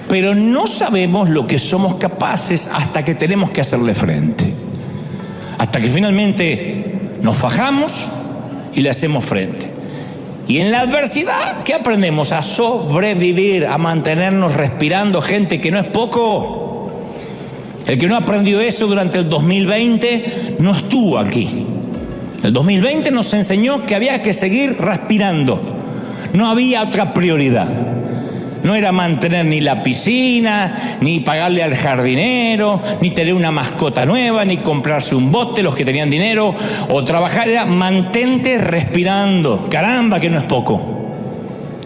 pero no sabemos lo que somos capaces hasta que tenemos que hacerle frente. Hasta que finalmente nos fajamos y le hacemos frente. Y en la adversidad, ¿qué aprendemos? A sobrevivir, a mantenernos respirando, gente, que no es poco. El que no aprendió eso durante el 2020 no estuvo aquí. El 2020 nos enseñó que había que seguir respirando. No había otra prioridad. No era mantener ni la piscina, ni pagarle al jardinero, ni tener una mascota nueva, ni comprarse un bote, los que tenían dinero, o trabajar. Era mantente respirando. Caramba, que no es poco.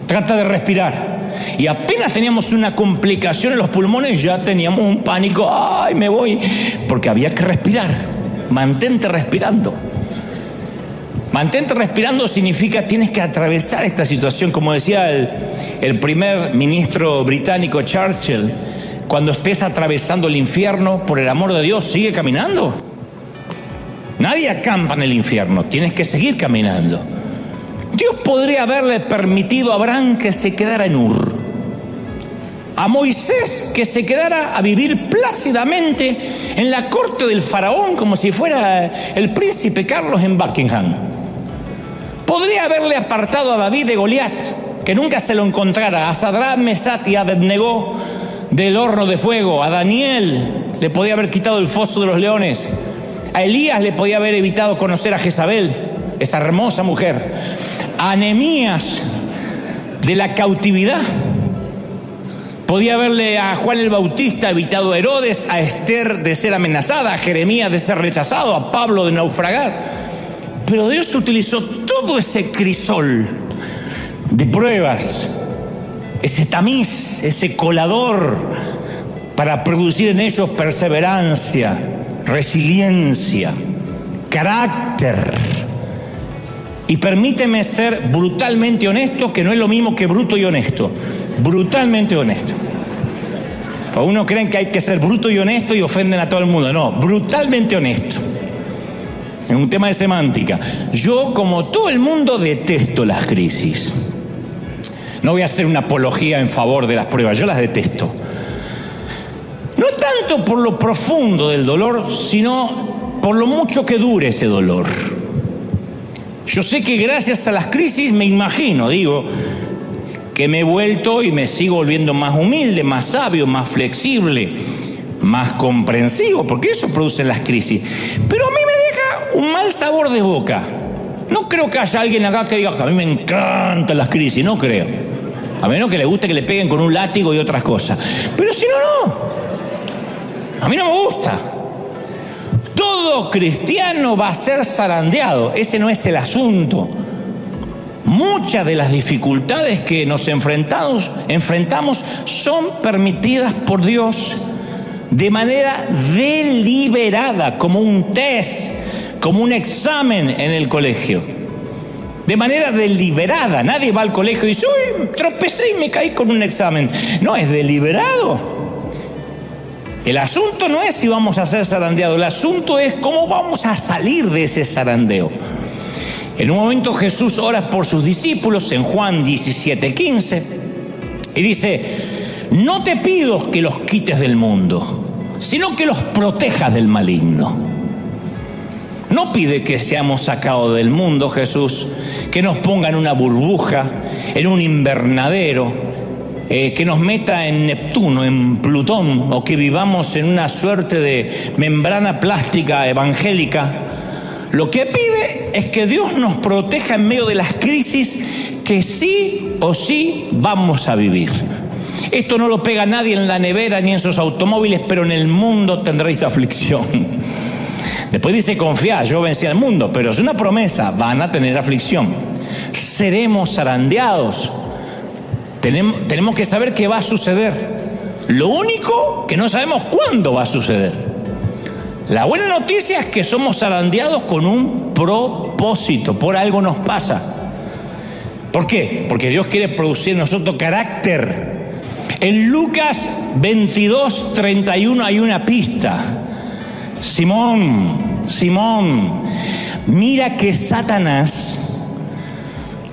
Trata de respirar. Y apenas teníamos una complicación en los pulmones, ya teníamos un pánico. ¡Ay, me voy! Porque había que respirar. Mantente respirando. Mantente respirando significa tienes que atravesar esta situación, como decía el primer ministro británico Churchill, cuando estés atravesando el infierno, por el amor de Dios, sigue caminando. Nadie acampa en el infierno, tienes que seguir caminando. Dios podría haberle permitido a Abraham que se quedara en Ur, a Moisés que se quedara a vivir plácidamente en la corte del faraón como si fuera el príncipe Carlos en Buckingham. Podría haberle apartado a David de Goliat, que nunca se lo encontrara, a Sadrach, Mesach y Abednego del horno de fuego, a Daniel le podía haber quitado el foso de los leones, a Elías le podía haber evitado conocer a Jezabel, esa hermosa mujer, a Nehemías de la cautividad, podía haberle a Juan el Bautista evitado a Herodes, a Esther de ser amenazada, a Jeremías de ser rechazado, a Pablo de naufragar. Pero Dios utilizó todo ese crisol de pruebas, ese tamiz, ese colador, para producir en ellos perseverancia, resiliencia, carácter. Y permíteme ser brutalmente honesto, que no es lo mismo que bruto y honesto. Brutalmente honesto. Porque uno creen que hay que ser bruto y honesto y ofenden a todo el mundo. No, brutalmente honesto. Es un tema de semántica. Yo, como todo el mundo, detesto las crisis. No voy a hacer una apología en favor de las pruebas, yo las detesto. No tanto por lo profundo del dolor, sino por lo mucho que dure ese dolor. Yo sé que gracias a las crisis, me imagino, que me he vuelto y me sigo volviendo más humilde, más sabio, más flexible, más comprensivo, porque eso producen las crisis. Pero a mí me deja un mal sabor de boca. No creo que haya alguien acá que diga, a mí me encantan las crisis, no creo. A menos que le guste que le peguen con un látigo y otras cosas. Pero si no, no. A mí no me gusta. Todo cristiano va a ser zarandeado. Ese no es el asunto. Muchas de las dificultades que nos enfrentamos son permitidas por Dios de manera deliberada, como un test, como un examen en el colegio. De manera deliberada. Nadie va al colegio y dice, uy, tropecé y me caí con un examen. No, es deliberado. El asunto no es si vamos a ser zarandeados, el asunto es cómo vamos a salir de ese zarandeo. En un momento Jesús ora por sus discípulos en Juan 17:15 y dice, no te pido que los quites del mundo, sino que los protejas del maligno. No pide que seamos sacados del mundo, Jesús, que nos ponga en una burbuja, en un invernadero, que nos meta en Neptuno, en Plutón, o que vivamos en una suerte de membrana plástica evangélica. Lo que pide es que Dios nos proteja en medio de las crisis que sí o sí vamos a vivir. Esto no lo pega nadie en la nevera ni en sus automóviles, pero en el mundo tendréis aflicción. Después dice, confiad, yo vencí al mundo, pero es una promesa, van a tener aflicción. Seremos zarandeados. Tenemos que saber qué va a suceder. Lo único que no sabemos cuándo va a suceder. La buena noticia es que somos zarandeados con un propósito. Por algo nos pasa. ¿Por qué? Porque Dios quiere producir en nosotros carácter. En Lucas 22:31 hay una pista. Simón, mira que Satanás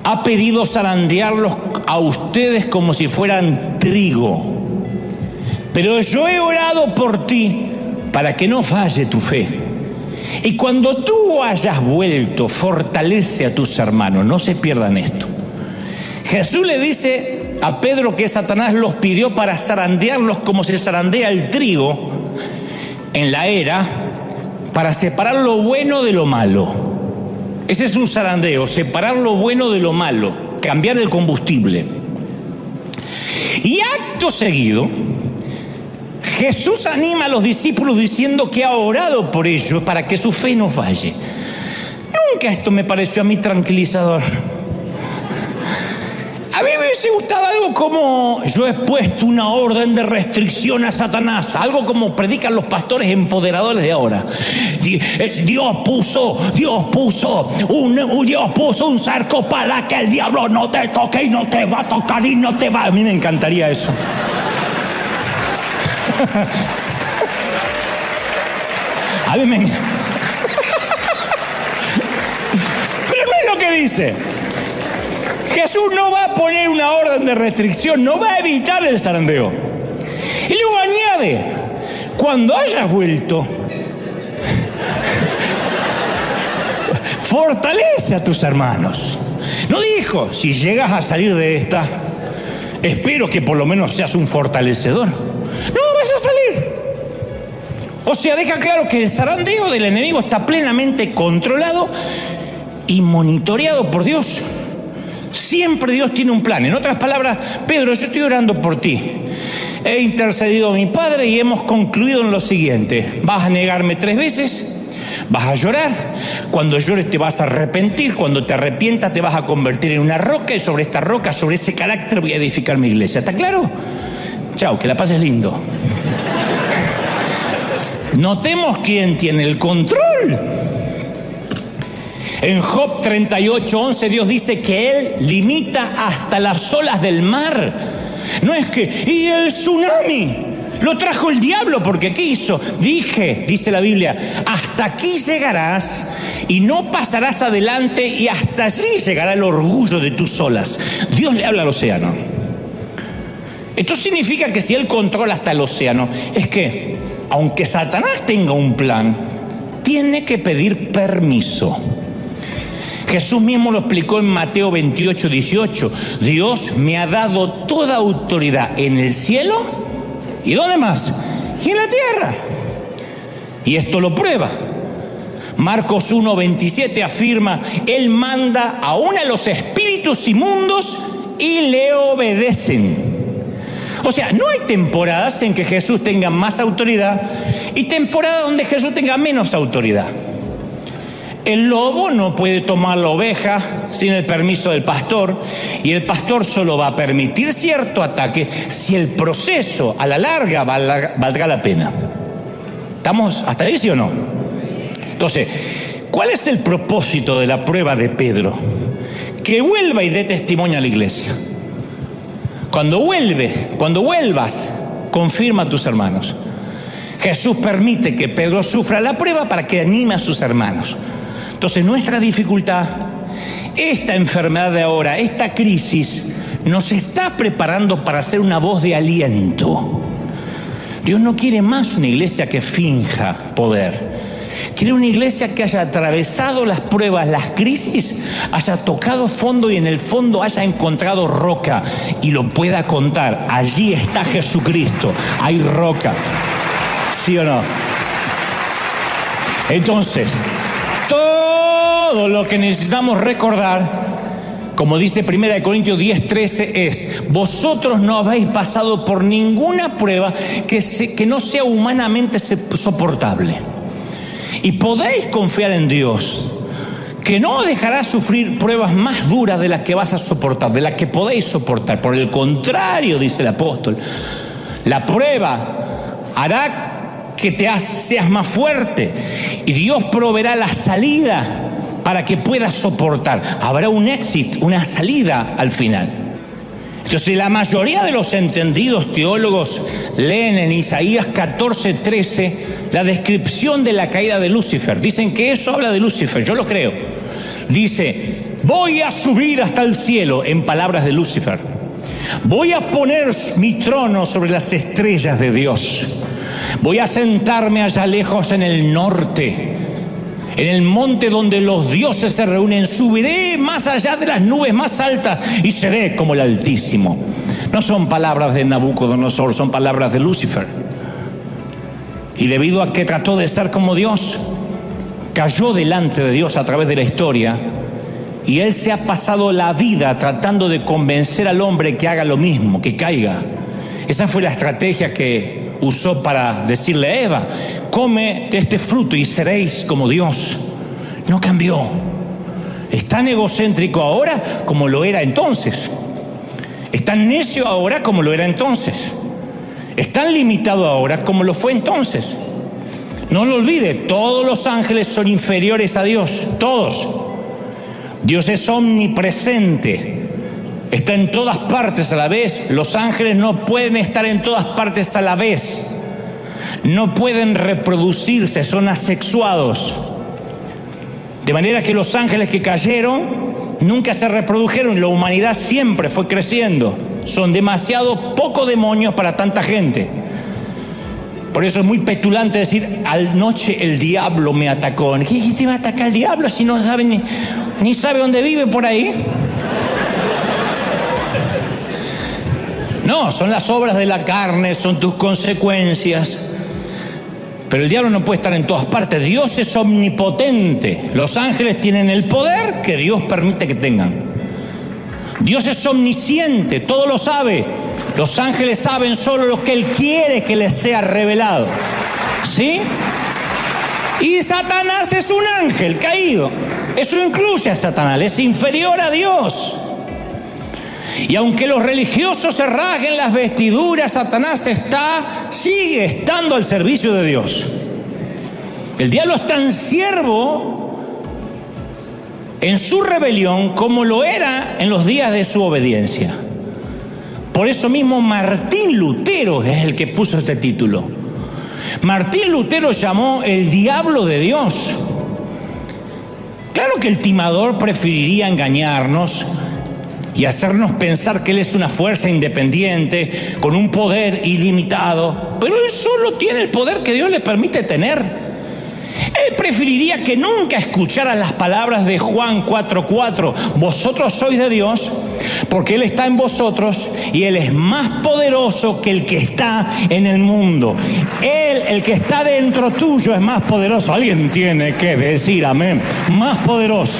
ha pedido zarandearlos a ustedes como si fueran trigo. Pero yo he orado por ti para que no falle tu fe. Y cuando tú hayas vuelto, fortalece a tus hermanos. No se pierdan esto. Jesús le dice a Pedro que Satanás los pidió para zarandearlos como se zarandea el trigo en la era, para separar lo bueno de lo malo. Ese es un zarandeo, separar lo bueno de lo malo, cambiar el combustible. Y acto seguido, Jesús anima a los discípulos diciendo que ha orado por ellos para que su fe no falle. Nunca esto me pareció a mí tranquilizador. A mí me hubiese gustado algo como: yo he puesto una orden de restricción a Satanás. Algo como predican los pastores empoderadores de ahora. Dios puso un cerco para que el diablo no te toque y no te va a tocar y no te va. A mí me encantaría eso. A mí me encanta. Pero no es lo que dice. Jesús no va a poner una orden de restricción, no va a evitar el zarandeo. Y luego añade: cuando hayas vuelto, fortalece a tus hermanos. No dijo: si llegas a salir de esta, espero que por lo menos seas un fortalecedor. No vas a salir. O sea, deja claro que el zarandeo del enemigo está plenamente controlado y monitoreado por Dios. Siempre Dios tiene un plan. En otras palabras: Pedro, yo estoy orando por ti. He intercedido a mi Padre y hemos concluido en lo siguiente: vas a negarme 3 veces, vas a llorar, cuando llores te vas a arrepentir, cuando te arrepientas te vas a convertir en una roca, y sobre esta roca, sobre ese carácter voy a edificar mi iglesia. ¿Está claro? Chao, que la pases lindo. Notemos quién tiene el control. En Job 38:11 Dios dice que Él limita hasta las olas del mar. No es que, y el tsunami lo trajo el diablo porque quiso. Dice la Biblia, hasta aquí llegarás y no pasarás adelante, y hasta allí llegará el orgullo de tus olas. Dios le habla al océano. Esto significa que si Él controla hasta el océano, es que aunque Satanás tenga un plan, tiene que pedir permiso. Jesús mismo lo explicó en Mateo 28:18. Dios me ha dado toda autoridad en el cielo, ¿y dónde más? Y en la tierra. Y esto lo prueba. Marcos 1:27 afirma: Él manda aún a los espíritus inmundos y le obedecen. O sea, no hay temporadas en que Jesús tenga más autoridad y temporadas donde Jesús tenga menos autoridad. El lobo no puede tomar la oveja sin el permiso del pastor, y el pastor solo va a permitir cierto ataque si el proceso a la larga valga la pena. ¿Estamos hasta ahí, sí o no? Entonces, ¿cuál es el propósito de la prueba de Pedro? Que vuelva y dé testimonio a la iglesia. Cuando vuelvas, confirma a tus hermanos. Jesús permite que Pedro sufra la prueba para que anime a sus hermanos. Entonces, nuestra dificultad, esta enfermedad de ahora, esta crisis, nos está preparando para ser una voz de aliento. Dios no quiere más una iglesia que finja poder. Quiere una iglesia que haya atravesado las pruebas, las crisis, haya tocado fondo y en el fondo haya encontrado roca y lo pueda contar. Allí está Jesucristo, hay roca. ¿Sí o no? Entonces, todo lo que necesitamos recordar, como dice 1 Corintios 10:13, es: vosotros no habéis pasado por ninguna prueba que no sea humanamente soportable. Y podéis confiar en Dios, que no dejará sufrir pruebas más duras de las que vas a soportar, de las que podéis soportar. Por el contrario, dice el apóstol, la prueba hará que seas más fuerte, y Dios proveerá la salida para que puedas soportar. Habrá un éxito, una salida al final. Entonces, la mayoría de los entendidos teólogos leen en Isaías 14:13 la descripción de la caída de Lucifer. Dicen que eso habla de Lucifer, yo lo creo. Dice: voy a subir hasta el cielo, en palabras de Lucifer. Voy a poner mi trono sobre las estrellas de Dios. Voy a sentarme allá lejos en el norte, en el monte donde los dioses se reúnen. Subiré más allá de las nubes más altas y seré como el Altísimo. No son palabras de Nabucodonosor, son palabras de Lucifer. Y debido a que trató de ser como Dios, cayó delante de Dios a través de la historia. Y él se ha pasado la vida tratando de convencer al hombre que haga lo mismo, que caiga. Esa fue la estrategia que usó para decirle a Eva: come de este fruto y seréis como Dios. No cambió. Es tan egocéntrico ahora como lo era entonces. Es tan necio ahora como lo era entonces. Es tan limitado ahora como lo fue entonces. No lo olvide, todos los ángeles son inferiores a Dios, todos. Dios es omnipresente, está en todas partes a la vez. Los ángeles no pueden estar en todas partes a la vez. No pueden reproducirse, son asexuados. De manera que los ángeles que cayeron nunca se reprodujeron y la humanidad siempre fue creciendo. Son demasiado pocos demonios para tanta gente. Por eso es muy petulante decir: anoche el diablo me atacó. ¿Qué se va a atacar el diablo si no sabe ni sabe dónde vive por ahí? No, son las obras de la carne, son tus consecuencias. Pero el diablo no puede estar en todas partes. Dios es omnipotente. Los ángeles tienen el poder que Dios permite que tengan. Dios es omnisciente, todo lo sabe. Los ángeles saben solo lo que Él quiere que les sea revelado. ¿Sí? Y Satanás es un ángel caído. Eso incluye a Satanás, es inferior a Dios. Y aunque los religiosos se rasguen las vestiduras, Satanás sigue estando al servicio de Dios. El diablo es tan siervo en su rebelión como lo era en los días de su obediencia. Por eso mismo Martín Lutero es el que puso este título. Martín Lutero llamó el diablo de Dios. Claro que el timador preferiría engañarnos y hacernos pensar que él es una fuerza independiente, con un poder ilimitado, pero él solo tiene el poder que Dios le permite tener. Él preferiría que nunca escuchara las palabras de Juan 4:4, vosotros sois de Dios, porque Él está en vosotros y Él es más poderoso que el que está en el mundo. Él, el que está dentro tuyo, es más poderoso. Alguien tiene que decir amén. Más poderoso.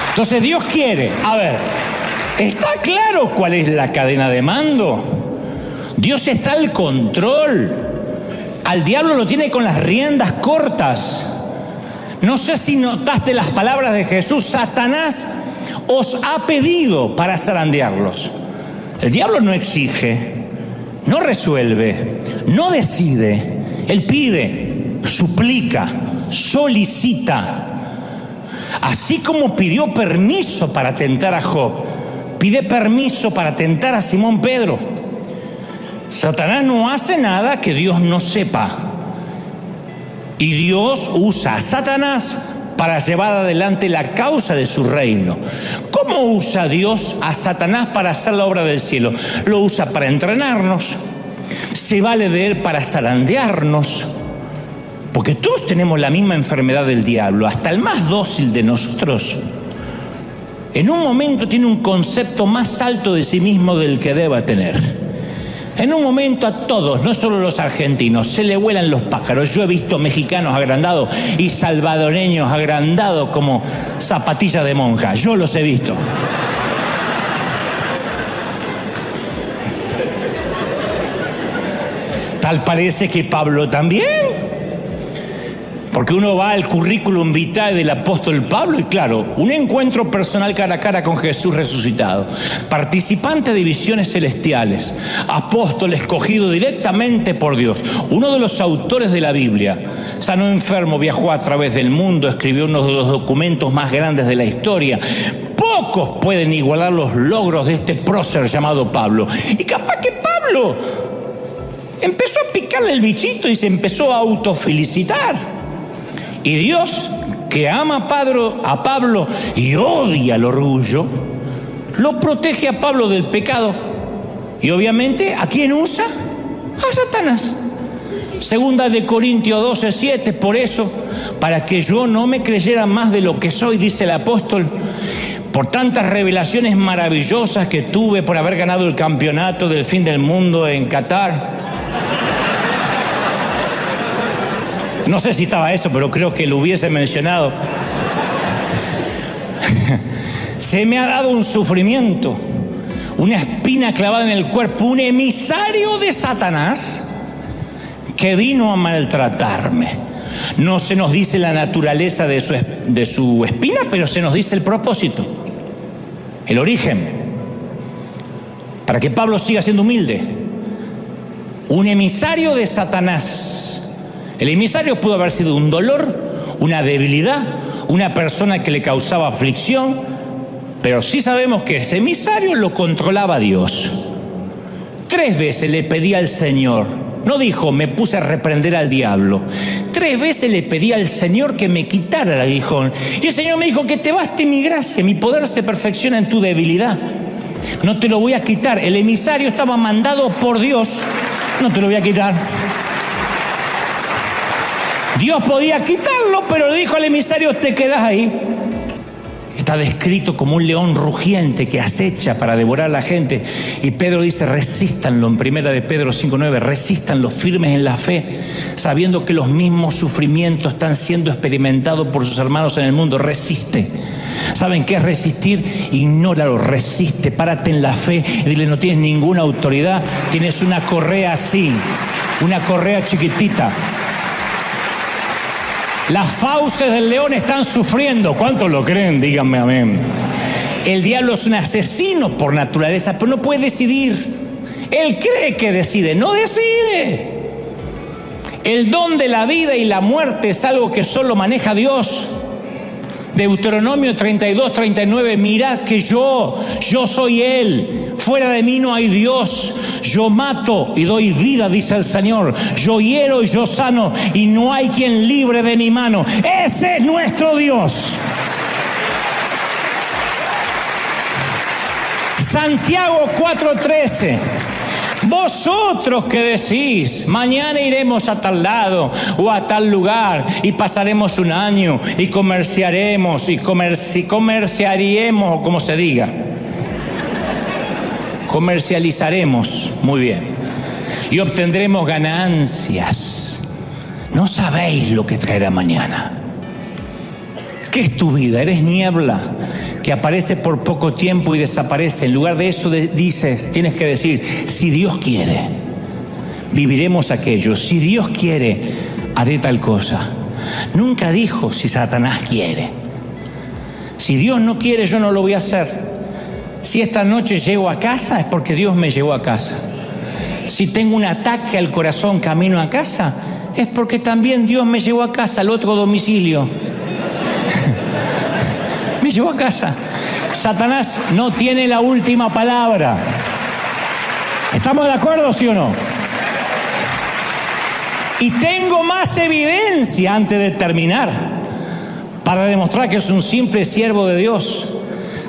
Entonces Dios quiere, ¿está claro cuál es la cadena de mando? Dios está al control. Al diablo lo tiene con las riendas cortas. No sé si notaste las palabras de Jesús: Satanás os ha pedido para zarandearlos. El diablo no exige, no resuelve, no decide. Él pide, suplica, solicita. Así como pidió permiso para tentar a Job, pide permiso para tentar a Simón Pedro. Satanás no hace nada que Dios no sepa. Y Dios usa a Satanás para llevar adelante la causa de su reino. ¿Cómo usa Dios a Satanás para hacer la obra del cielo? Lo usa para entrenarnos. Se vale de él para zarandearnos. Porque todos tenemos la misma enfermedad del diablo. Hasta el más dócil de nosotros, en un momento tiene un concepto más alto de sí mismo del que deba tener. En un momento a todos, no solo los argentinos, se le vuelan los pájaros. Yo he visto mexicanos agrandados y salvadoreños agrandados como zapatillas de monja. Yo los he visto. Tal parece que Pablo también. Porque uno va al currículum vitae del apóstol Pablo y claro, un encuentro personal cara a cara con Jesús resucitado, participante de visiones celestiales, apóstol escogido directamente por Dios, uno de los autores de la Biblia, sanó enfermo, viajó a través del mundo, escribió uno de los documentos más grandes de la historia. Pocos pueden igualar los logros de este prócer llamado Pablo. Y capaz que Pablo empezó a picarle el bichito y se empezó a autofelicitar. Y Dios, que ama a Pablo y odia el orgullo, lo protege a Pablo del pecado. Y obviamente, ¿a quién usa? A Satanás. Segunda de Corintios 12:7, por eso, para que yo no me creyera más de lo que soy, dice el apóstol, por tantas revelaciones maravillosas que tuve por haber ganado el campeonato del fin del mundo en Qatar. No sé si estaba eso, pero creo que lo hubiese mencionado. Se me ha dado un sufrimiento, una espina clavada en el cuerpo, un emisario de Satanás que vino a maltratarme. No se nos dice la naturaleza de su espina, pero se nos dice el propósito, el origen, para que Pablo siga siendo humilde. Un emisario de Satanás. El emisario pudo haber sido un dolor, una debilidad, una persona que le causaba aflicción, pero sí sabemos que ese emisario lo controlaba Dios. 3 veces le pedía al Señor. No dijo, me puse a reprender al diablo. 3 veces le pedí al Señor que me quitara el aguijón. Y el Señor me dijo, que te baste mi gracia, mi poder se perfecciona en tu debilidad. No te lo voy a quitar. El emisario estaba mandado por Dios. No te lo voy a quitar. Dios podía quitarlo, pero le dijo al emisario, te quedas ahí. Está descrito como un león rugiente que acecha para devorar a la gente. Y Pedro dice, resístanlo, en 1 de Pedro 5:9, resístanlo firmes en la fe, sabiendo que los mismos sufrimientos están siendo experimentados por sus hermanos en el mundo. Resiste. ¿Saben qué es resistir? Ignóralo, resiste, párate en la fe y dile, no tienes ninguna autoridad, tienes una correa así, una correa chiquitita. Las fauces del león están sufriendo. ¿Cuántos lo creen? Díganme amén. El diablo es un asesino por naturaleza, pero no puede decidir. Él cree que decide, no decide. El don de la vida y la muerte es algo que solo maneja Dios. Deuteronomio 32:39, mirad que yo soy Él, fuera de mí no hay Dios, yo mato y doy vida, dice el Señor, yo hiero y yo sano, y no hay quien libre de mi mano. Ese es nuestro Dios. Santiago 4:13. Vosotros que decís, mañana iremos a tal lado o a tal lugar y pasaremos un año y comerciaremos y comerciaríamos, o como se diga, comercializaremos, muy bien, y obtendremos ganancias. No sabéis lo que traerá mañana. ¿Qué es tu vida? ¿Eres niebla que aparece por poco tiempo y desaparece? En lugar de eso dices, tienes que decir, si Dios quiere, viviremos aquello. Si Dios quiere, haré tal cosa. Nunca dijo, si Satanás quiere. Si Dios no quiere, yo no lo voy a hacer. Si esta noche llego a casa, es porque Dios me llevó a casa. Si tengo un ataque al corazón camino a casa, es porque también Dios me llevó a casa, al otro domicilio. Me llevó a casa. Satanás no tiene la última palabra. ¿Estamos de acuerdo, sí o no? Y tengo más evidencia antes de terminar para demostrar que es un simple siervo de Dios.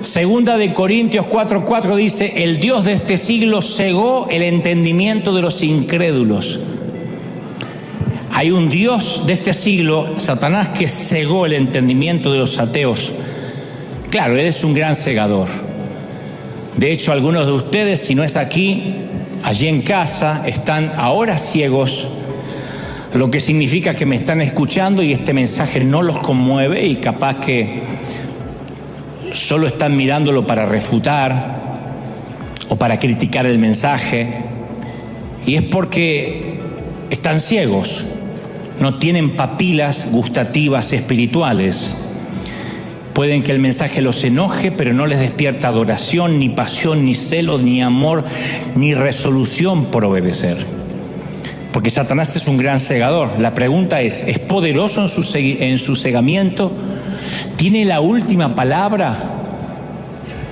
Segunda de Corintios 4:4 dice, el Dios de este siglo cegó el entendimiento de los incrédulos. Hay un Dios de este siglo, Satanás, que cegó el entendimiento de los ateos. Claro, Él es un gran cegador. De hecho, algunos de ustedes, si no es aquí, allí en casa, están ahora ciegos, lo que significa que me están escuchando y este mensaje no los conmueve y capaz que solo están mirándolo para refutar o para criticar el mensaje. Y es porque están ciegos, no tienen papilas gustativas espirituales. Pueden que el mensaje los enoje, pero no les despierta adoración, ni pasión, ni celo, ni amor, ni resolución por obedecer. Porque Satanás es un gran cegador. La pregunta ¿es poderoso en su cegamiento? ¿Tiene la última palabra?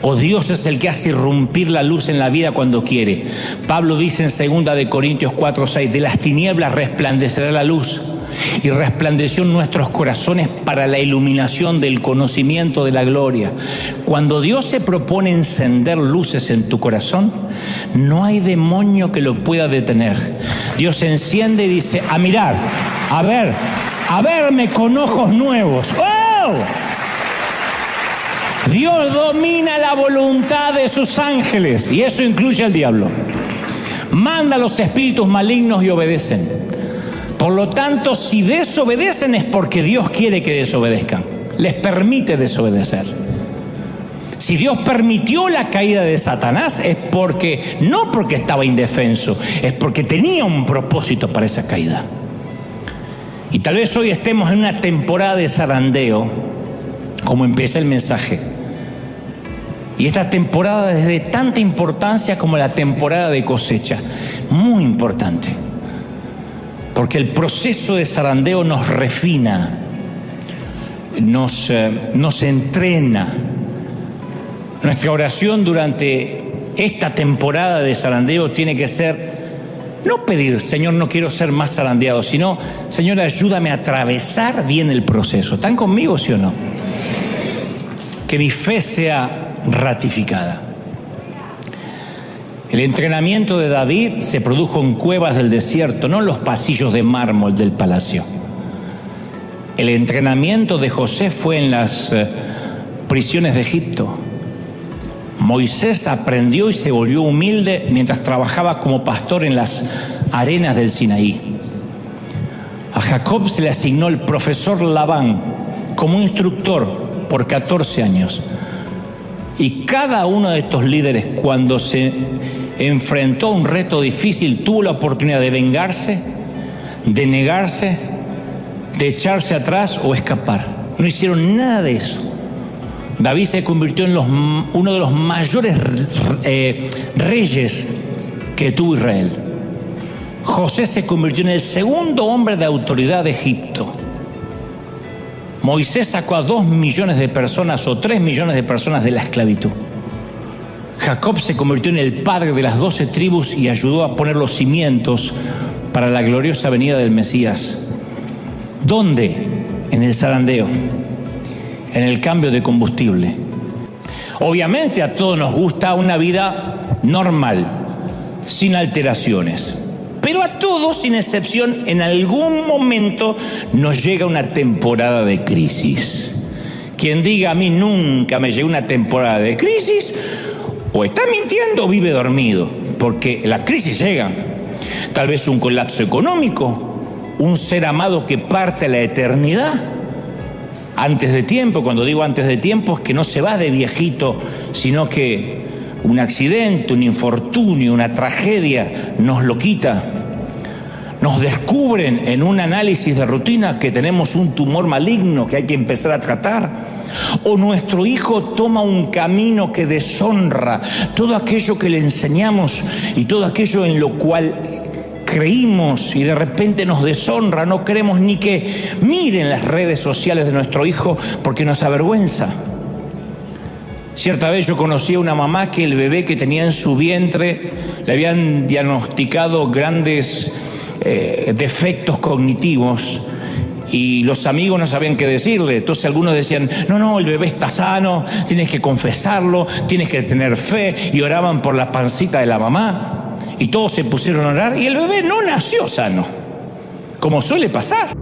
¿O Dios es el que hace irrumpir la luz en la vida cuando quiere? Pablo dice en 2 de Corintios 4:6, de las tinieblas resplandecerá la luz. y resplandeció en nuestros corazones para la iluminación del conocimiento de la gloria. Cuando Dios se propone encender luces en tu corazón, no hay demonio que lo pueda detener. Dios enciende y dice: a mirar, a verme con ojos nuevos. ¡Oh! Dios domina la voluntad de sus ángeles, y eso incluye al diablo. Manda a los espíritus malignos y obedecen. Por lo tanto, si desobedecen es porque Dios quiere que desobedezcan. Les permite desobedecer. Si Dios permitió la caída de Satanás es porque, no porque estaba indefenso, es porque tenía un propósito para esa caída. Y tal vez hoy estemos en una temporada de zarandeo, como empieza el mensaje. Y esta temporada es de tanta importancia como la temporada de cosecha. Muy importante. Porque el proceso de zarandeo nos refina, nos entrena. Nuestra oración durante esta temporada de zarandeo tiene que ser, no pedir: Señor, no quiero ser más zarandeado, sino: Señor, ayúdame a atravesar bien el proceso. ¿Están conmigo, sí o no? Que mi fe sea ratificada. El entrenamiento de David se produjo en cuevas del desierto, no en los pasillos de mármol del palacio. El entrenamiento de José fue en las prisiones de Egipto. Moisés aprendió y se volvió humilde mientras trabajaba como pastor en las arenas del Sinaí. A Jacob se le asignó el profesor Labán como instructor por 14 años. Y cada uno de estos líderes, cuando se enfrentó a un reto difícil, tuvo la oportunidad de vengarse, de negarse, de echarse atrás o escapar. No hicieron nada de eso. David se convirtió en uno de los mayores reyes que tuvo Israel. José se convirtió en el segundo hombre de autoridad de Egipto. Moisés sacó a 2 millones de personas o 3 millones de personas de la esclavitud. Jacob se convirtió en el padre de las 12 tribus y ayudó a poner los cimientos para la gloriosa venida del Mesías. ¿Dónde? En el zarandeo, en el cambio de combustible. Obviamente a todos nos gusta una vida normal, sin alteraciones. Pero a todos, sin excepción, en algún momento nos llega una temporada de crisis. Quien diga: a mí nunca me llegó una temporada de crisis, o está mintiendo o vive dormido, porque la crisis llega. Tal vez un colapso económico, un ser amado que parte a la eternidad antes de tiempo. Cuando digo antes de tiempo es que no se va de viejito, sino que un accidente, un infortunio, una tragedia nos lo quita. Nos descubren en un análisis de rutina que tenemos un tumor maligno que hay que empezar a tratar. O nuestro hijo toma un camino que deshonra todo aquello que le enseñamos y todo aquello en lo cual creímos, y de repente nos deshonra. No queremos ni que miren las redes sociales de nuestro hijo porque nos avergüenza. Cierta vez yo conocí a una mamá que el bebé que tenía en su vientre le habían diagnosticado grandes defectos cognitivos y los amigos no sabían qué decirle. Entonces algunos decían: no, el bebé está sano, tienes que confesarlo, tienes que tener fe, y oraban por la pancita de la mamá y todos se pusieron a orar y el bebé no nació sano, como suele pasar.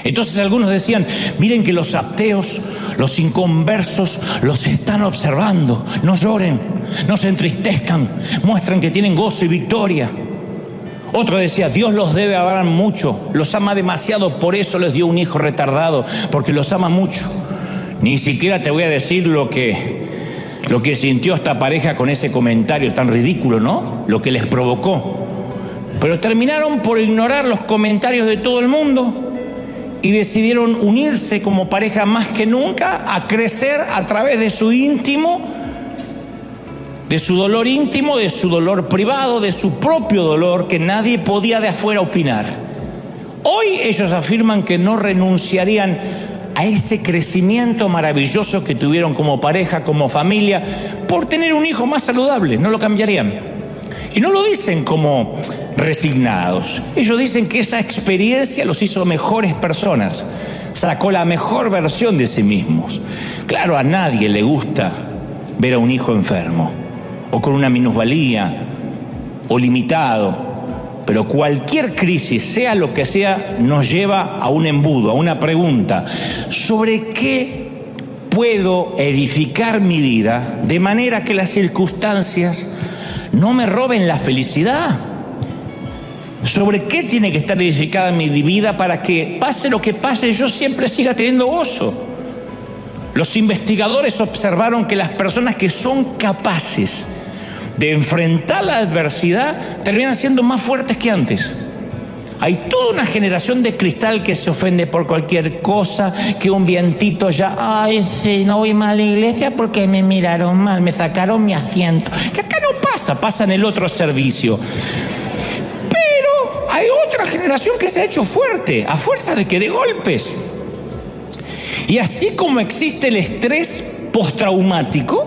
Entonces algunos decían, miren que los ateos, los inconversos, los están observando. No lloren, no se entristezcan, muestran que tienen gozo y victoria. Otro decía, Dios los debe amar mucho, los ama demasiado, por eso les dio un hijo retardado, porque los ama mucho. Ni siquiera te voy a decir lo que sintió esta pareja con ese comentario tan ridículo, ¿no? Lo que les provocó. Pero terminaron por ignorar los comentarios de todo el mundo y decidieron unirse como pareja más que nunca, a crecer a través de su íntimo, de su dolor íntimo, de su dolor privado, de su propio dolor que nadie podía de afuera opinar. Hoy ellos afirman que no renunciarían a ese crecimiento maravilloso que tuvieron como pareja, como familia, por tener un hijo más saludable, no lo cambiarían. Y no lo dicen como resignados. Ellos dicen que esa experiencia los hizo mejores personas, sacó la mejor versión de sí mismos. Claro, a nadie le gusta ver a un hijo enfermo, o con una minusvalía, o limitado, pero cualquier crisis, sea lo que sea, nos lleva a un embudo, a una pregunta: ¿sobre qué puedo edificar mi vida de manera que las circunstancias no me roben la felicidad? ¿Sobre qué tiene que estar edificada mi vida para que, pase lo que pase, yo siempre siga teniendo gozo? Los investigadores observaron que las personas que son capaces de enfrentar la adversidad terminan siendo más fuertes que antes. Hay toda una generación de cristal que se ofende por cualquier cosa, que un vientito ya, ay, sí, no voy mal a la iglesia porque me miraron mal, me sacaron mi asiento. Que acá no pasa, pasa en el otro servicio. Pero hay otra generación que se ha hecho fuerte, a fuerza de que de golpes. Y así como existe el estrés postraumático,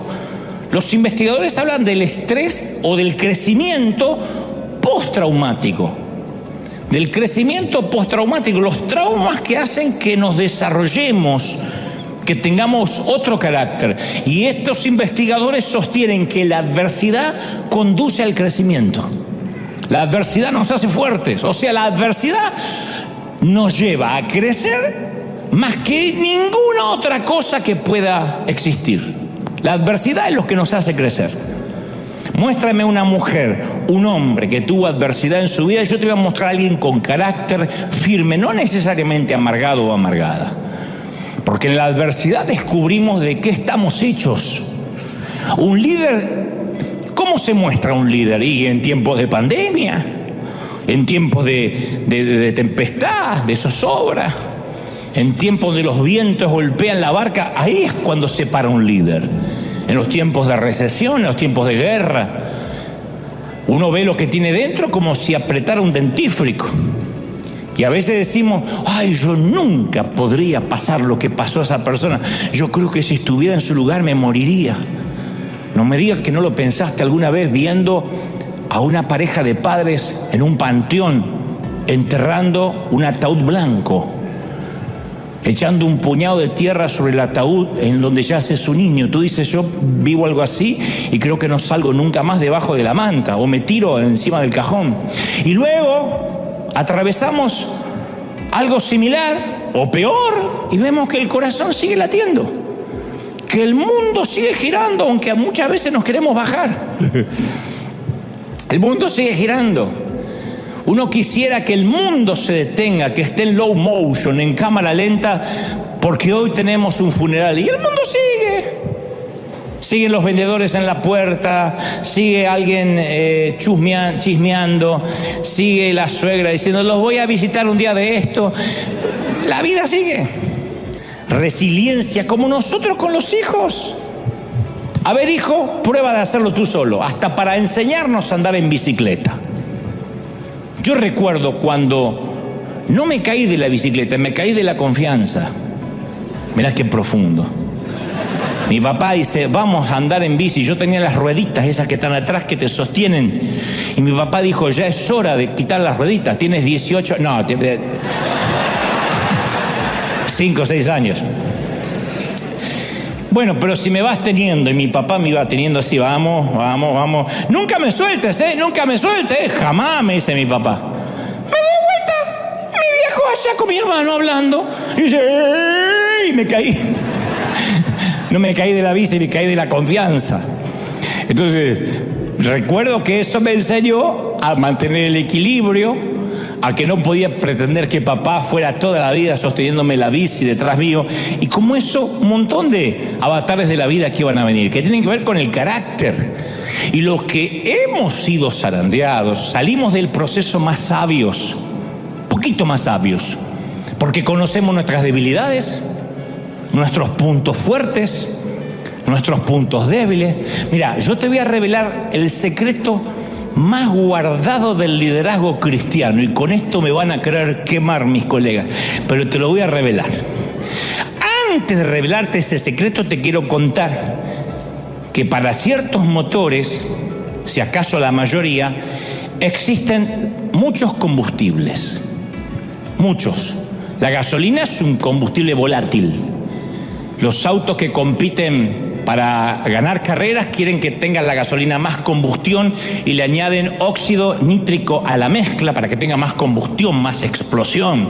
los investigadores hablan del estrés o del crecimiento postraumático. Del crecimiento postraumático, los traumas que hacen que nos desarrollemos, que tengamos otro carácter. Y estos investigadores sostienen que la adversidad conduce al crecimiento. La adversidad nos hace fuertes, o sea, la adversidad nos lleva a crecer más que ninguna otra cosa que pueda existir. La adversidad es lo que nos hace crecer. Muéstrame una mujer, un hombre que tuvo adversidad en su vida, y yo te voy a mostrar a alguien con carácter firme, no necesariamente amargado o amargada. Porque en la adversidad descubrimos de qué estamos hechos. Un líder, ¿cómo se muestra un líder? Y en tiempos de pandemia, en tiempos de tempestad, de zozobra, en tiempos de los vientos golpean la barca, ahí es cuando se para un líder. En los tiempos de recesión, en los tiempos de guerra, uno ve lo que tiene dentro como si apretara un dentífrico. Y a veces decimos, ay, yo nunca podría pasar lo que pasó a esa persona. Yo creo que si estuviera en su lugar me moriría. No me digas que no lo pensaste alguna vez viendo a una pareja de padres en un panteón enterrando un ataúd blanco, echando un puñado de tierra sobre el ataúd en donde yace su niño. Tú dices, yo vivo algo así y creo que no salgo nunca más debajo de la manta, o me tiro encima del cajón. Y luego atravesamos algo similar o peor y vemos que el corazón sigue latiendo, que el mundo sigue girando, aunque muchas veces nos queremos bajar. El mundo sigue girando. Uno quisiera que el mundo se detenga, que esté en low motion, en cámara lenta, porque hoy tenemos un funeral. Y el mundo sigue. Siguen los vendedores en la puerta, sigue alguien chismeando, sigue la suegra diciendo, los voy a visitar un día de esto. La vida sigue. Resiliencia, como nosotros con los hijos. A ver, hijo, prueba de hacerlo tú solo, hasta para enseñarnos a andar en bicicleta. Yo recuerdo cuando no me caí de la bicicleta, me caí de la confianza. Mirá qué profundo. Mi papá dice, vamos a andar en bici. Yo tenía las rueditas esas que están atrás que te sostienen. Y mi papá dijo, ya es hora de quitar las rueditas. Tienes 18, no, 5 o 6 años. Bueno, pero si me vas teniendo, y mi papá me iba teniendo así, vamos. Nunca me sueltes, nunca me sueltes. Jamás, me dice mi papá. Me doy vuelta, mi viejo sea, con mi hermano hablando, y dice, ¡ey! Y me caí. No me caí de la bici, me caí de la confianza. Entonces, recuerdo que eso me enseñó a mantener el equilibrio, a que no podía pretender que papá fuera toda la vida sosteniéndome la bici detrás mío, y como eso, un montón de avatares de la vida que iban a venir, que tienen que ver con el carácter. Y los que hemos sido zarandeados, salimos del proceso más sabios, poquito más sabios, porque conocemos nuestras debilidades, nuestros puntos fuertes, nuestros puntos débiles. Mira, yo te voy a revelar el secreto más guardado del liderazgo cristiano, y con esto me van a querer quemar mis colegas, pero te lo voy a revelar. Antes de revelarte ese secreto, te quiero contar que para ciertos motores, si acaso la mayoría, existen muchos combustibles. Muchos. La gasolina es un combustible volátil. Los autos que compiten para ganar carreras quieren que tengan la gasolina más combustión y le añaden óxido nítrico a la mezcla para que tenga más combustión, más explosión.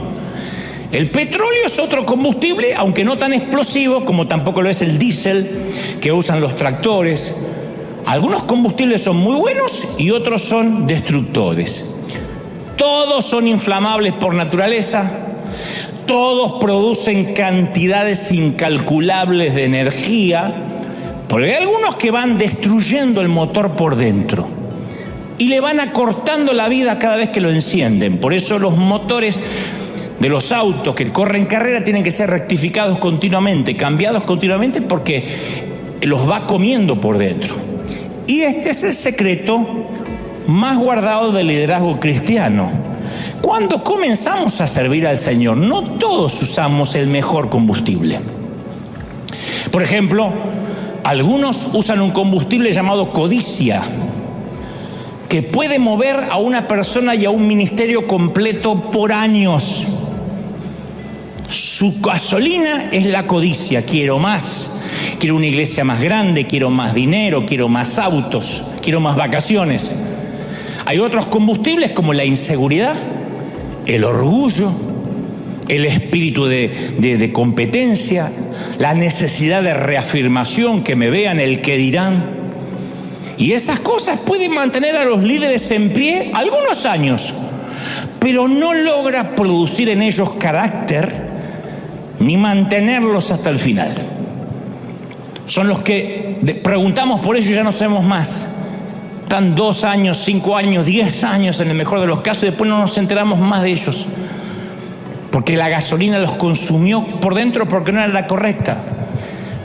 El petróleo es otro combustible, aunque no tan explosivo como tampoco lo es el diésel que usan los tractores. Algunos combustibles son muy buenos y otros son destructores. Todos son inflamables por naturaleza. Todos producen cantidades incalculables de energía, porque hay algunos que van destruyendo el motor por dentro y le van acortando la vida cada vez que lo encienden. Por eso los motores de los autos que corren carrera tienen que ser rectificados continuamente, cambiados continuamente, porque los va comiendo por dentro. Y este es el secreto más guardado del liderazgo cristiano. Cuando comenzamos a servir al Señor, no todos usamos el mejor combustible. Por ejemplo, algunos usan un combustible llamado codicia, que puede mover a una persona y a un ministerio completo por años. Su gasolina es la codicia. Quiero más, quiero una iglesia más grande, quiero más dinero, quiero más autos, quiero más vacaciones. Hay otros combustibles como la inseguridad, el orgullo, el espíritu de competencia, la necesidad de reafirmación, que me vean, el que dirán. Y esas cosas pueden mantener a los líderes en pie algunos años, pero no logra producir en ellos carácter ni mantenerlos hasta el final. Son los que preguntamos por ellos y ya no sabemos más. Están 2 años, 5 años, 10 años en el mejor de los casos, y después no nos enteramos más de ellos, porque la gasolina los consumió por dentro porque no era la correcta.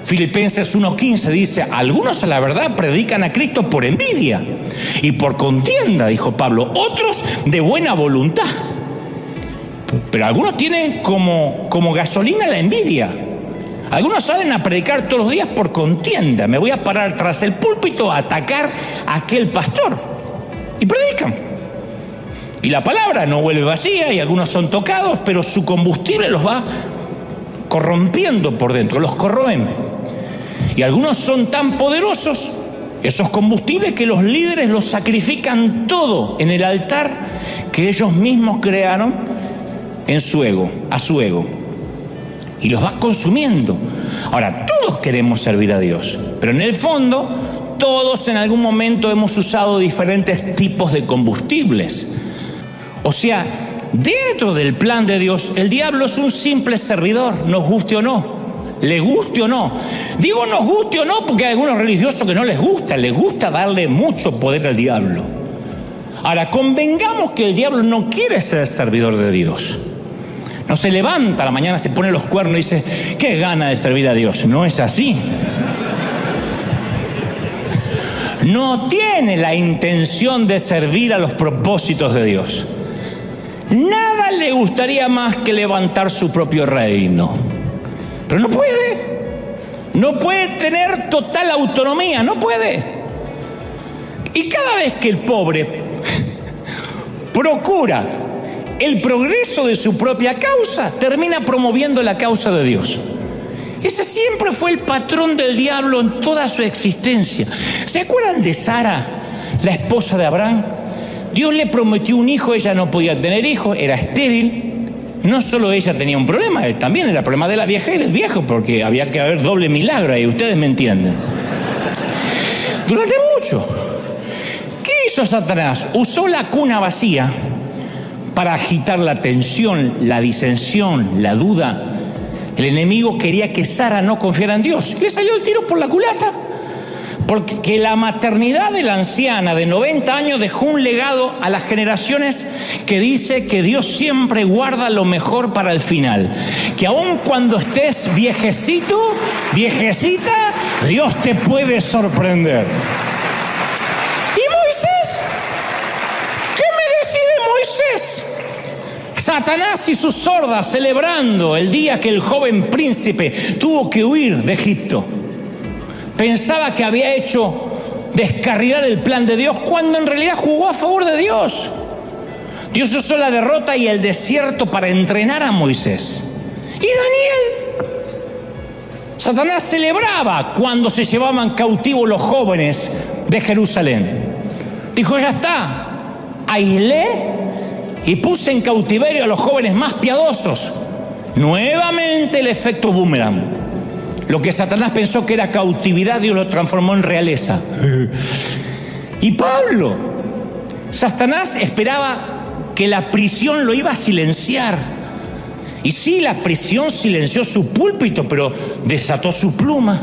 Filipenses 1:15 dice: algunos a la verdad predican a Cristo por envidia y por contienda, dijo Pablo, otros de buena voluntad. Pero algunos tienen como gasolina la envidia. Algunos salen a predicar todos los días por contienda. Me voy a parar tras el púlpito a atacar a aquel pastor. Y predican. Y la palabra no vuelve vacía, y algunos son tocados, pero su combustible los va corrompiendo por dentro, los corroen. Y algunos son tan poderosos, esos combustibles, que los líderes los sacrifican todo en el altar que ellos mismos crearon en su ego, a su ego. Y los va consumiendo. Ahora, todos queremos servir a Dios, pero en el fondo, todos en algún momento hemos usado diferentes tipos de combustibles. O sea, dentro del plan de Dios, el diablo es un simple servidor, nos guste o no, le guste o no. Digo nos guste o no porque hay algunos religiosos que no les gusta darle mucho poder al diablo. Ahora, convengamos que el diablo no quiere ser servidor de Dios. No se levanta a la mañana, se pone los cuernos y dice: qué gana de servir a Dios. No es así. No tiene la intención de servir a los propósitos de Dios. Nada le gustaría más que levantar su propio reino. Pero no puede. No puede tener total autonomía, no puede. Y cada vez que el pobre procura el progreso de su propia causa, termina promoviendo la causa de Dios. Ese siempre fue el patrón del diablo en toda su existencia. ¿Se acuerdan de Sara, la esposa de Abraham? Dios le prometió un hijo, ella no podía tener hijo, era estéril. no solo ella tenía un problema, también era el problema de la vieja y del viejo, porque había que haber doble milagro ahí, ustedes me entienden. Durante mucho. ¿Qué hizo Satanás? Usó la cuna vacía para agitar la tensión, la disensión, la duda. El enemigo quería que Sara no confiara en Dios. Y le salió el tiro por la culata. Porque la maternidad de la anciana de 90 años dejó un legado a las generaciones que dice que Dios siempre guarda lo mejor para el final. Que aun cuando estés viejecito, viejecita, Dios te puede sorprender. ¿Y Moisés? ¿Qué me decide Moisés? Satanás y sus hordas celebrando el día que el joven príncipe tuvo que huir de Egipto. Pensaba que había hecho descarrilar el plan de Dios cuando en realidad jugó a favor de Dios. Dios usó la derrota y el desierto para entrenar a Moisés. ¿Y Daniel? Satanás celebraba cuando se llevaban cautivos los jóvenes de Jerusalén. Dijo, ya está, aislé y puse en cautiverio a los jóvenes más piadosos. Nuevamente el efecto boomerang. Lo que Satanás pensó que era cautividad, Dios lo transformó en realeza. Y Pablo, Satanás esperaba que la prisión lo iba a silenciar. Y sí, la prisión silenció su púlpito, pero desató su pluma.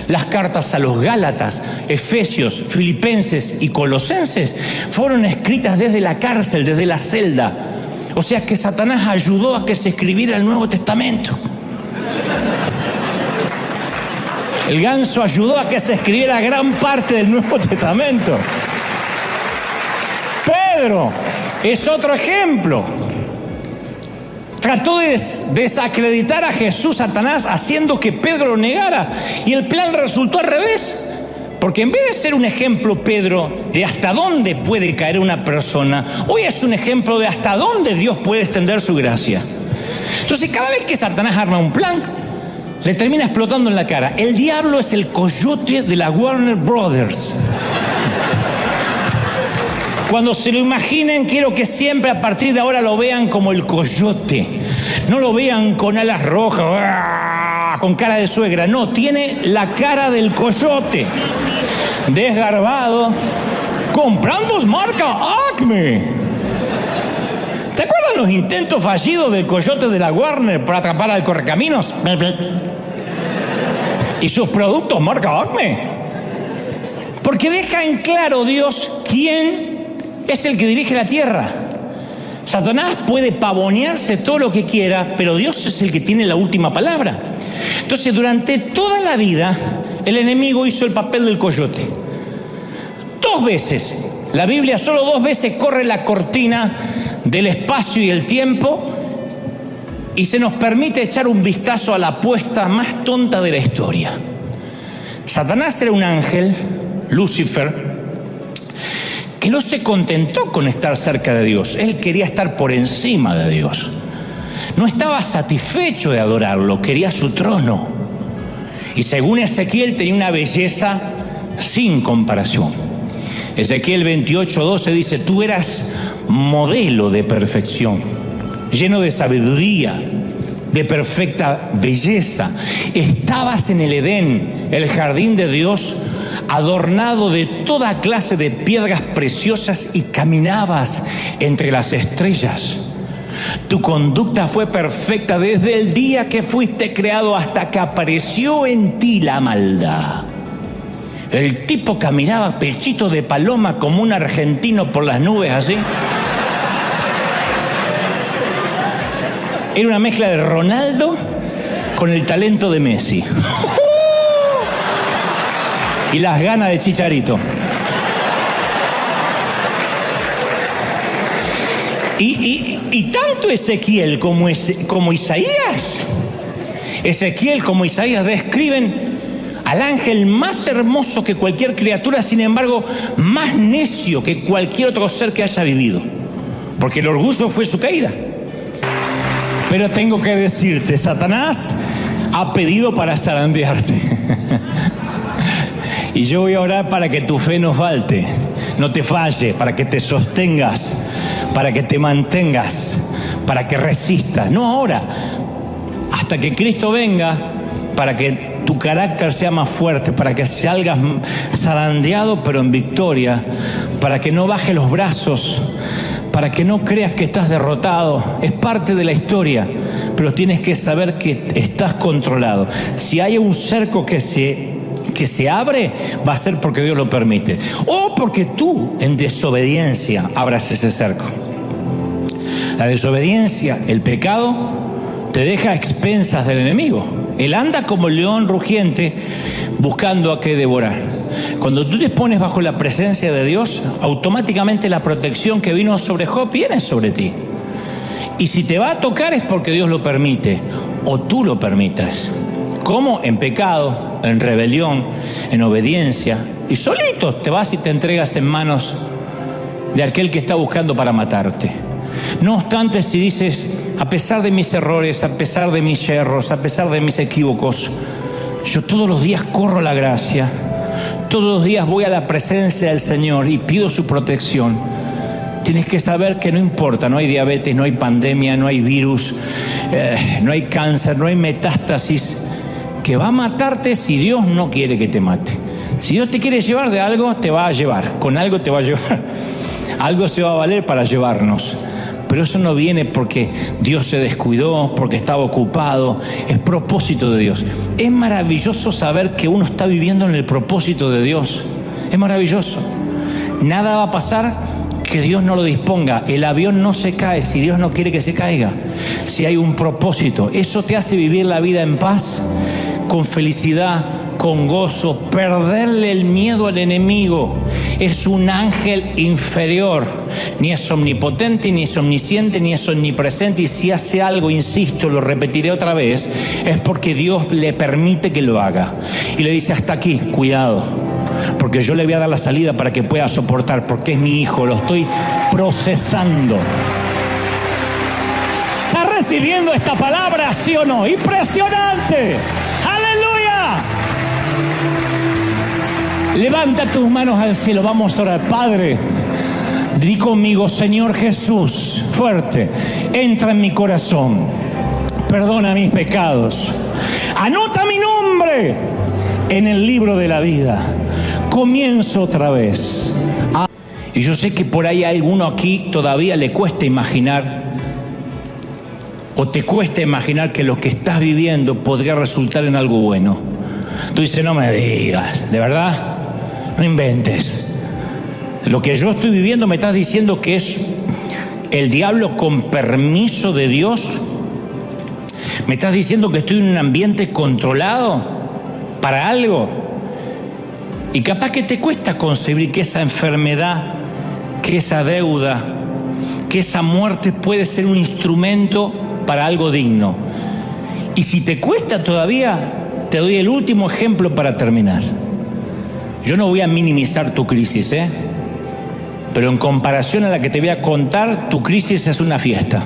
Las cartas a los Gálatas, Efesios, Filipenses y Colosenses fueron escritas desde la cárcel, desde la celda. O sea que Satanás ayudó a que se escribiera el Nuevo Testamento. El ganso ayudó a que se escribiera gran parte del Nuevo Testamento. Pedro es otro ejemplo. Trató de desacreditar a Jesús, Satanás, haciendo que Pedro lo negara. Y el plan resultó al revés. Porque en vez de ser un ejemplo, Pedro, de hasta dónde puede caer una persona, hoy es un ejemplo de hasta dónde Dios puede extender su gracia. Entonces, cada vez que Satanás arma un plan, le termina explotando en la cara. El diablo es el coyote de la Warner Brothers. Cuando se lo imaginen, quiero que siempre a partir de ahora lo vean como el coyote. No lo vean con alas rojas, con cara de suegra. No, tiene la cara del coyote. Desgarbado, comprando marca Acme. ¿Te acuerdas los intentos fallidos del coyote de la Warner para atrapar al correcaminos? Y sus productos marca Acme. Porque deja en claro Dios quién es el que dirige la tierra. Satanás puede pavonearse todo lo que quiera, pero Dios es el que tiene la última palabra. Entonces, durante toda la vida, el enemigo hizo el papel del coyote. 2 veces. La Biblia solo 2 veces corre la cortina del espacio y el tiempo y se nos permite echar un vistazo a la apuesta más tonta de la historia. Satanás era un ángel, Lucifer, que no se contentó con estar cerca de Dios. Él quería estar por encima de Dios. No estaba satisfecho de adorarlo, quería su trono. Y según Ezequiel tenía una belleza sin comparación. Ezequiel 28:12 dice, tú eras modelo de perfección, lleno de sabiduría, de perfecta belleza. Estabas en el Edén, el jardín de Dios, adornado de toda clase de piedras preciosas y caminabas entre las estrellas. Tu conducta fue perfecta desde el día que fuiste creado hasta que apareció en ti la maldad. El tipo caminaba pechito de paloma como un argentino por las nubes así. Era una mezcla de Ronaldo con el talento de Messi. Y las ganas de Chicharito. Y tanto Ezequiel como Isaías, describen al ángel más hermoso que cualquier criatura, sin embargo, más necio que cualquier otro ser que haya vivido. Porque el orgullo fue su caída. Pero tengo que decirte, Satanás ha pedido para zarandearte. Y yo voy a orar para que tu fe no falte, no te falle, para que te sostengas, para que te mantengas, para que resistas, no ahora, hasta que Cristo venga, para que tu carácter sea más fuerte, para que salgas zarandeado pero en victoria, para que no bajes los brazos, para que no creas que estás derrotado. Es parte de la historia, pero tienes que saber que estás controlado. Si hay un cerco que se abre, va a ser porque Dios lo permite, o porque tú en desobediencia abras ese cerco. La desobediencia, el pecado, te deja a expensas del enemigo. Él anda como el león rugiente buscando a qué devorar. Cuando tú te pones bajo la presencia de Dios, automáticamente la protección que vino sobre Job viene sobre ti. Y si te va a tocar es porque Dios lo permite, o tú lo permitas. ¿Cómo? En pecado, en rebelión, en obediencia. Y solito te vas y te entregas en manos de aquel que está buscando para matarte. No obstante, si dices, a pesar de mis errores, a pesar de mis yerros, a pesar de mis equívocos, yo todos los días corro la gracia, todos los días voy a la presencia del Señor y pido su protección. Tienes que saber que no importa, no hay diabetes, no hay pandemia, no hay virus, no hay cáncer, no hay metástasis que va a matarte si Dios no quiere que te mate. Si Dios te quiere llevar de algo, te va a llevar, con algo te va a llevar. Algo se va a valer para llevarnos. Pero eso no viene porque Dios se descuidó, porque estaba ocupado. Es propósito de Dios. Es maravilloso saber que uno está viviendo en el propósito de Dios. Es maravilloso. Nada va a pasar que Dios no lo disponga. El avión no se cae si Dios no quiere que se caiga. Si hay un propósito, eso te hace vivir la vida en paz, con felicidad, con gozo, perderle el miedo al enemigo. Es un ángel inferior, ni es omnipotente, ni es omnisciente, ni es omnipresente, y si hace algo, insisto, lo repetiré otra vez, es porque Dios le permite que lo haga. Y le dice, hasta aquí, cuidado, porque yo le voy a dar la salida para que pueda soportar, porque es mi hijo, lo estoy procesando. ¿Estás recibiendo esta palabra, sí o no? ¡Impresionante! ¡Aleluya! Levanta tus manos al cielo, vamos a orar. Padre, di conmigo, Señor Jesús, fuerte, entra en mi corazón, perdona mis pecados, anota mi nombre en el libro de la vida, comienzo otra vez. Y yo sé que por ahí a alguno aquí todavía le cuesta imaginar, o te cuesta imaginar que lo que estás viviendo podría resultar en algo bueno. Tú dices, no me digas, ¿de verdad? No inventes. Lo que yo estoy viviendo me estás diciendo que es el diablo con permiso de Dios. Me estás diciendo que estoy en un ambiente controlado para algo. Y capaz que te cuesta concebir que esa enfermedad, que esa deuda, que esa muerte puede ser un instrumento para algo digno. Y si te cuesta todavía, te doy el último ejemplo para terminar. Yo no voy a minimizar tu crisis, pero en comparación a la que te voy a contar, tu crisis es una fiesta.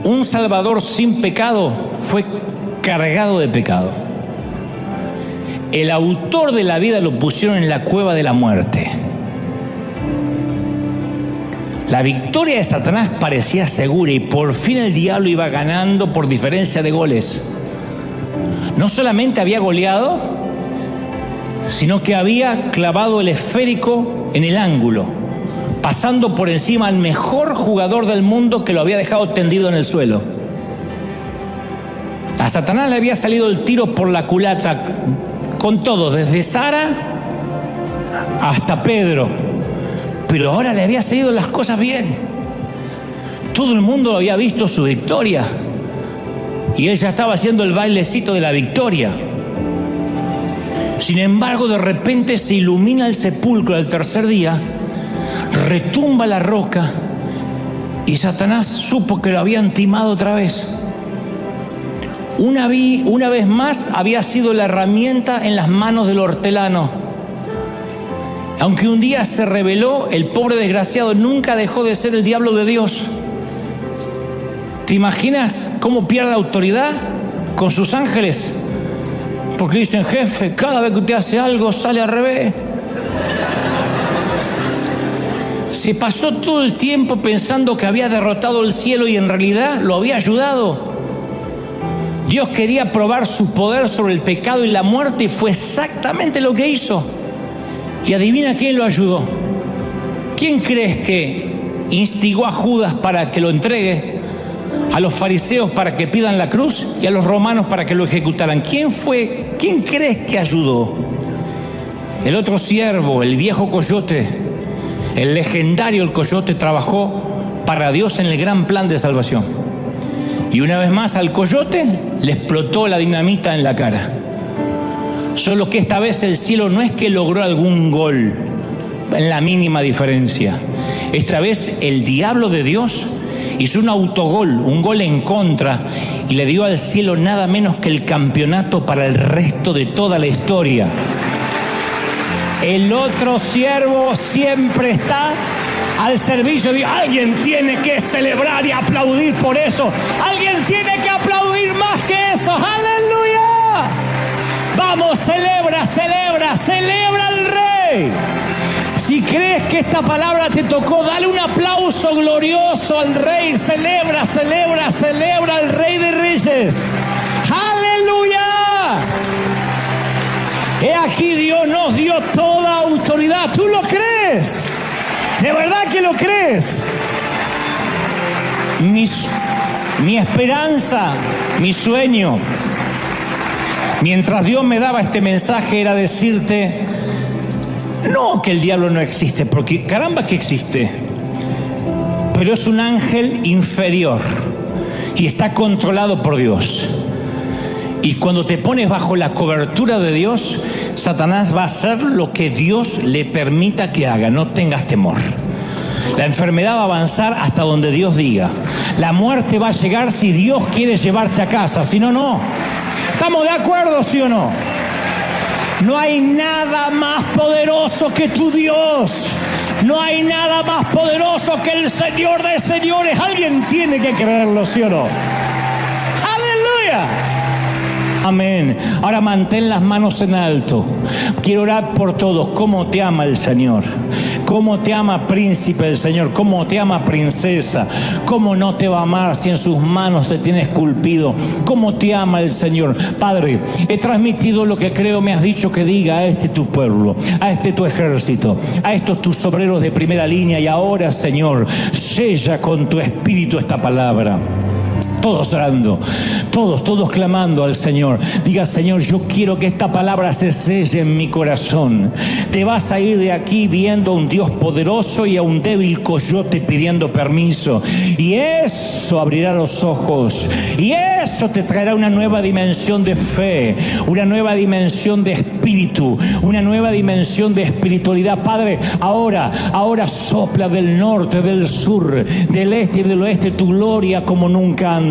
Un Salvador sin pecado fue cargado de pecado. El autor de la vida lo pusieron en la cueva de la muerte. La victoria de Satanás parecía segura y por fin el diablo iba ganando por diferencia de goles. No solamente había goleado, sino que había clavado el esférico en el ángulo, pasando por encima al mejor jugador del mundo que lo había dejado tendido en el suelo. A Satanás le había salido el tiro por la culata con todo, desde Sara hasta Pedro, pero ahora le había salido las cosas bien. Todo el mundo había visto su victoria y él ya estaba haciendo el bailecito de la victoria. Sin embargo, de repente se ilumina el sepulcro del tercer día, retumba la roca y Satanás supo que lo habían timado otra vez. Una vez más había sido la herramienta en las manos del hortelano. Aunque un día se rebeló, el pobre desgraciado nunca dejó de ser el diablo de Dios. ¿Te imaginas cómo pierde autoridad con sus ángeles? Porque dicen, jefe, cada vez que usted hace algo sale al revés. Se pasó todo el tiempo pensando que había derrotado el cielo y en realidad lo había ayudado. Dios quería probar su poder sobre el pecado y la muerte y fue exactamente lo que hizo. Y adivina quién lo ayudó. ¿Quién crees que instigó a Judas para que lo entregue? A los fariseos para que pidan la cruz y a los romanos para que lo ejecutaran. ¿Quién fue? ¿Quién crees que ayudó? El otro siervo, el viejo coyote, el legendario el coyote, trabajó para Dios en el gran plan de salvación. Y una vez más al coyote le explotó la dinamita en la cara. Solo que esta vez el cielo no es que logró algún gol en la mínima diferencia. Esta vez el diablo de Dios hizo un autogol, un gol en contra, y le dio al cielo nada menos que el campeonato para el resto de toda la historia. El otro siervo siempre está al servicio de alguien. Tiene que celebrar y aplaudir por eso. Alguien tiene que aplaudir más que eso. ¡Aleluya! Vamos, celebra, celebra, celebra al Rey. Si crees que esta palabra te tocó, dale un aplauso glorioso al Rey. Celebra, celebra, celebra al Rey de Reyes. ¡Aleluya! He aquí Dios nos dio toda autoridad. ¿Tú lo crees? ¿De verdad que lo crees? Mi esperanza, mi sueño, mientras Dios me daba este mensaje, era decirte, no que el diablo no existe, porque caramba que existe, pero es un ángel inferior y está controlado por Dios. Y cuando te pones bajo la cobertura de Dios, Satanás va a hacer lo que Dios le permita que haga. No tengas temor. La enfermedad va a avanzar hasta donde Dios diga. La muerte va a llegar si Dios quiere llevarte a casa. Si no, no. ¿Estamos de acuerdo, sí o no? No hay nada más poderoso que tu Dios. No hay nada más poderoso que el Señor de señores. Alguien tiene que creerlo, ¿sí o no? ¡Aleluya! Amén. Ahora mantén las manos en alto. Quiero orar por todos. ¿Cómo te ama el Señor? ¿Cómo te ama príncipe el Señor? ¿Cómo te ama princesa? ¿Cómo no te va a amar si en sus manos te tiene esculpido? ¿Cómo te ama el Señor? Padre, he transmitido lo que creo me has dicho que diga a este tu pueblo, a este tu ejército, a estos tus obreros de primera línea. Y ahora, Señor, sella con tu espíritu esta palabra. Todos orando, todos clamando al Señor. Diga, Señor, yo quiero que esta palabra se selle en mi corazón. Te vas a ir de aquí viendo a un Dios poderoso y a un débil coyote pidiendo permiso. Y eso abrirá los ojos. Y eso te traerá una nueva dimensión de fe, una nueva dimensión de espíritu, una nueva dimensión de espiritualidad. Padre, ahora sopla del norte, del sur, del este y del oeste tu gloria como nunca antes.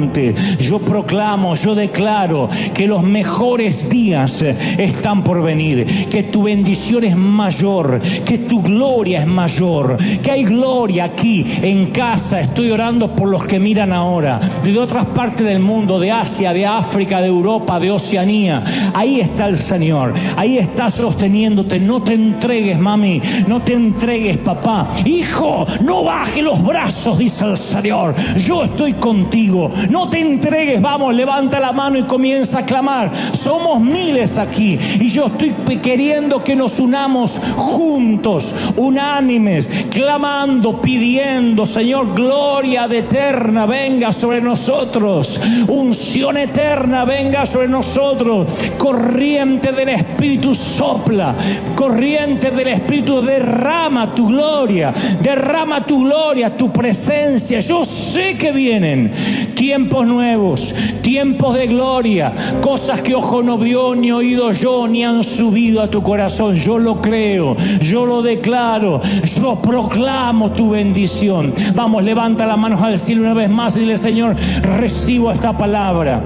Yo proclamo, yo declaro que los mejores días están por venir, que tu bendición es mayor, que tu gloria es mayor, que hay gloria aquí en casa. Estoy orando por los que miran ahora, de otras partes del mundo, de Asia, de África, de Europa, de Oceanía. Ahí está el Señor, ahí está sosteniéndote. No te entregues, mami, no te entregues, papá. Hijo, no baje los brazos, dice el Señor. Yo estoy contigo. No te entregues, vamos, levanta la mano y comienza a clamar. Somos miles aquí y yo estoy queriendo que nos unamos juntos, unánimes, clamando, pidiendo, Señor, gloria de eterna venga sobre nosotros, unción eterna venga sobre nosotros, corriente del Espíritu sopla, corriente del Espíritu derrama tu gloria, tu presencia. Yo sé que vienen tiempos nuevos, tiempos de gloria, cosas que ojo no vio, ni oído yo, ni han subido a tu corazón. Yo lo creo, yo lo declaro, yo proclamo tu bendición. Vamos, levanta las manos al cielo una vez más y dile, Señor, recibo esta palabra.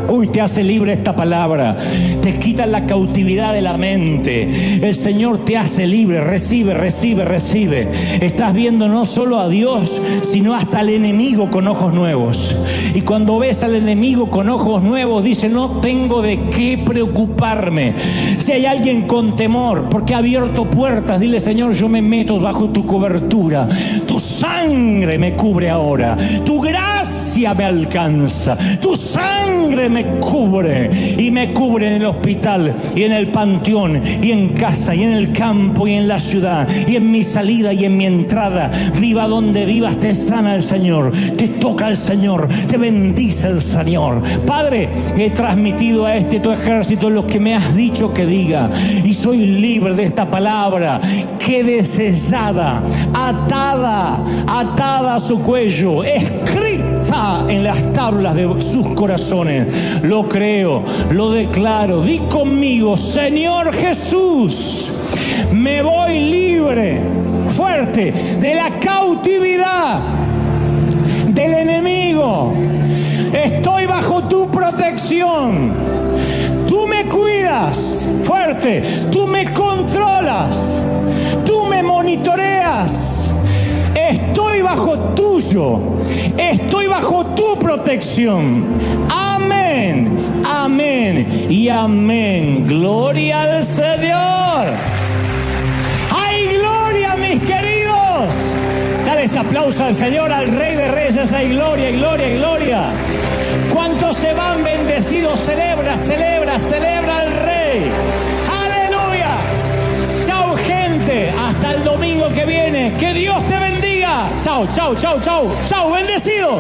Uy, te hace libre esta palabra. Te quita la cautividad de la mente. El Señor te hace libre. Recibe, recibe, recibe. Estás viendo no solo a Dios, sino hasta al enemigo con ojos nuevos. Y cuando ves al enemigo con ojos nuevos, dice, no tengo de qué preocuparme. Si hay alguien con temor, porque ha abierto puertas, dile, Señor, yo me meto bajo tu cobertura. Tu sangre me cubre ahora. Tu gracia me alcanza. Tu sangre me cubre. Y me cubre en el hospital, y en el panteón, y en casa, y en el campo, y en la ciudad, y en mi salida y en mi entrada. Viva donde vivas, te sana el Señor, te toca el Señor, te bendice el Señor. Padre, he transmitido a tu ejército lo que me has dicho que diga, y soy libre de esta palabra. Quede sellada, atada a su cuello, escrita en las tablas de sus corazones. Lo creo, lo declaro. Di conmigo, Señor Jesús, me voy libre, fuerte, de la cautividad del enemigo. Estoy bajo tu protección. Tú me cuidas, fuerte. Tú me controlas. Tú me monitoreas. Estoy bajo tuyo. Estoy bajo tu protección. Amén, amén y amén. Gloria al Señor. ¡Hay gloria, mis queridos! Dale ese aplauso al Señor, al Rey de Reyes. ¡Hay gloria, gloria, gloria! ¿Cuántos se van bendecidos? Celebra, celebra, celebra al Rey. ¡Aleluya! Chao, gente. Hasta el domingo que viene. Que Dios te bendiga. Chao, chao, chao, chao. Chao, bendecidos.